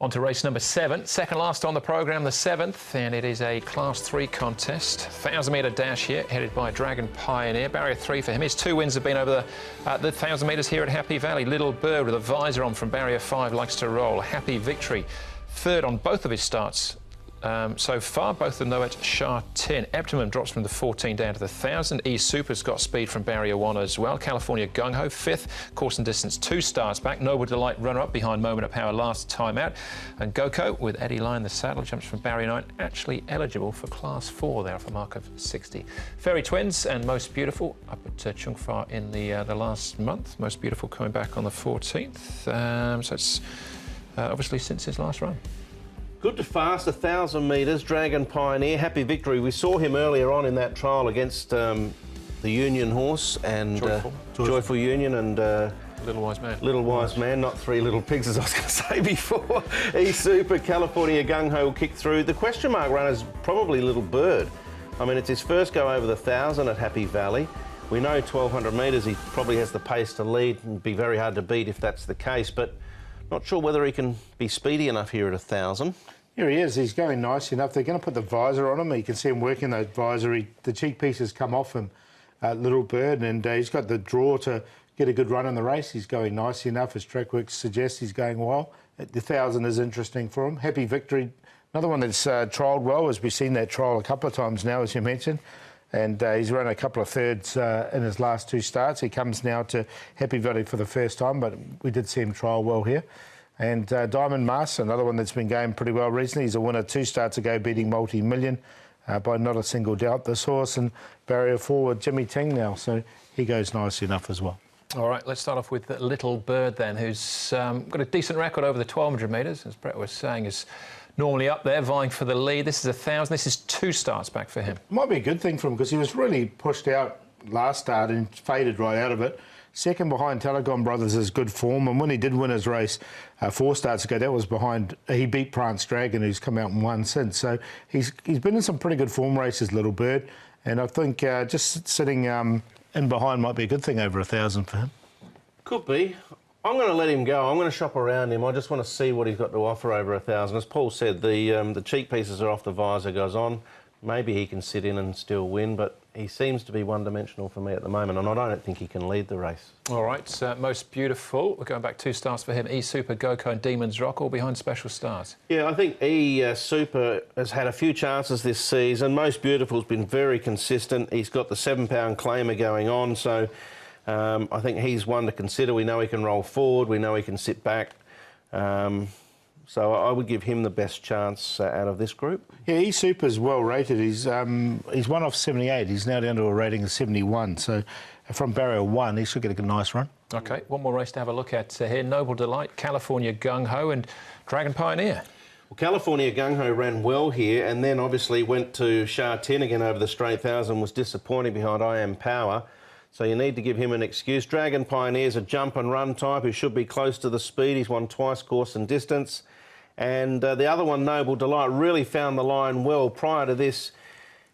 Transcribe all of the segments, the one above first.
On to race number 7, second last on the programme, the 7th, and it is a Class 3 contest. 1,000-metre dash here, headed by Dragon Pioneer. Barrier 3 for him. His 2 wins have been over the 1,000 metres here at Happy Valley. Little Bird with a visor on from Barrier 5 likes to roll. Happy Victory, third on both of his starts so far, both of them though at Shah 10. Optimum drops from the 14 down to the 1,000. E-Super's got speed from Barrier 1 as well. California Gung Ho, 5th. Course and Distance 2 starts back. Noble Delight runner-up behind Moment of Power last time out. And Goko with Eddie Line, the saddle, jumps from Barrier 9. Actually eligible for Class 4 there off a mark of 60. Fairy Twins and Most Beautiful up at Chung Fa in the last month. Most Beautiful coming back on the 14th. So it's obviously since his last run. Good to fast, 1,000 metres, Dragon Pioneer, Happy Victory. We saw him earlier on in that trial against the Union horse and Joyful Union and Little Wise Man. Little Wise Man, not Three Little Pigs as I was going to say before. E-Super, California Gung Ho will kick through. The question mark runner is probably Little Bird. I mean, it's his first go over the 1,000 at Happy Valley. We know 1,200 metres, he probably has the pace to lead and be very hard to beat if that's the case, but not sure whether he can be speedy enough here at 1,000. Here he is. He's going nice enough. They're going to put the visor on him. You can see him working that visor. The cheek pieces come off him, Little Bird, and he's got the draw to get a good run in the race. He's going nice enough. His track work suggests he's going well. The 1,000 is interesting for him. Happy Victory, another one that's trialled well, as we've seen that trial a couple of times now, as you mentioned. And he's run a couple of thirds in his last 2 starts. He comes now to Happy Valley for the first time, but we did see him trial well here. And Diamond Master, another one that's been going pretty well recently. He's a winner 2 starts ago, beating Multi-Million by not a single doubt. This horse, and Barrier 4 with Jimmy Ting now, so he goes nice enough as well. All right, let's start off with Little Bird then, who's got a decent record over the 1,200 metres, as Brett was saying, is normally up there vying for the lead. This is 1,000. This is 2 starts back for him. Might be a good thing for him because he was really pushed out last start and faded right out of it. Second behind Telecom Brothers is good form, and when he did win his race 4 starts ago, that was behind, he beat Prance Dragon, who's come out and won since. So he's been in some pretty good form races, Little Bird, and I think just sitting in behind might be a good thing over 1,000 for him. Could be. I'm going to let him go. I'm going to shop around him. I just want to see what he's got to offer over 1,000. As Paul said, the cheek pieces are off, the visor goes on. Maybe he can sit in and still win, but he seems to be one-dimensional for me at the moment, and I don't think he can lead the race. All right, Most Beautiful. We're going back 2 starts for him. E-Super, Goko and Demons Rock, all behind Special Stars. Yeah, I think E-Super has had a few chances this season. Most Beautiful's been very consistent. He's got the 7-pound claimer going on, so I think he's one to consider. We know he can roll forward. We know he can sit back. So I would give him the best chance out of this group. Yeah, E-Super's well rated. He's 1 off 78. He's now down to a rating of 71. So from Barrier 1, he should get a nice run. OK, one more race to have a look at here. Noble Delight, California Gung Ho and Dragon Pioneer. Well, California Gung Ho ran well here and then obviously went to Shah 10 again over the straight 1,000, was disappointing behind I Am Power. So you need to give him an excuse. Dragon Pioneer's a jump and run type who should be close to the speed. He's won twice course and distance. And the other one, Noble Delight, really found the line well. Prior to this,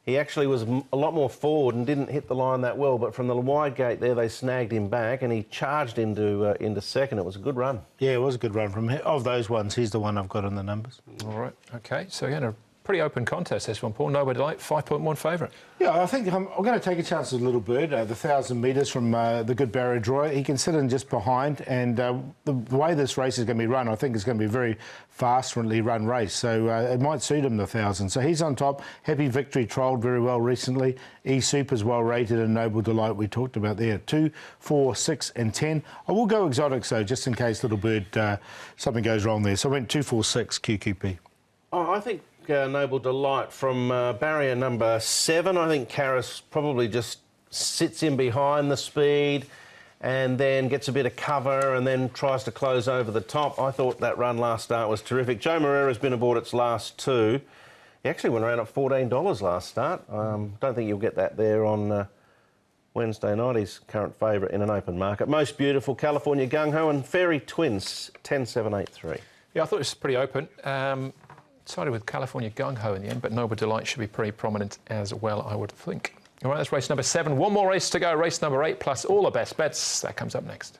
he actually was a lot more forward and didn't hit the line that well. But from the wide gate there, they snagged him back and he charged into second. It was a good run. Yeah, it was a good run from him. Of those ones, he's the one I've got in the numbers. All right, OK. So again, a pretty open contest, this one, Paul. Noble Delight, 5.1 favourite. Yeah, I think I'm going to take a chance with Little Bird, the 1,000 metres from the good Barrier Draw. He can sit in just behind, and the way this race is going to be run, I think it's going to be a very fast-friendly run race, so it might suit him, the 1,000. So he's on top. Happy Victory trialled very well recently. E-Super's well rated, and Noble Delight we talked about there. 2, 4, 6 and 10. I will go exotics, though, just in case Little Bird, something goes wrong there. So I went 2, 4, 6 QQP. Oh, I think Noble Delight from barrier number 7. I think Karras probably just sits in behind the speed and then gets a bit of cover and then tries to close over the top. I thought that run last start was terrific. Joe Moreira's been aboard its last 2. He actually went around at $14 last start. Don't think you'll get that there on Wednesday night. He's current favourite in an open market. Most Beautiful, California Gung Ho and Fairy Twins, 10-7-8-3. Yeah, I thought it was pretty open. Sided with California Gung Ho in the end, but Noble Delight should be pretty prominent as well, I would think. All right, that's race number 7. One more race to go, race number 8, plus all the best bets. That comes up next.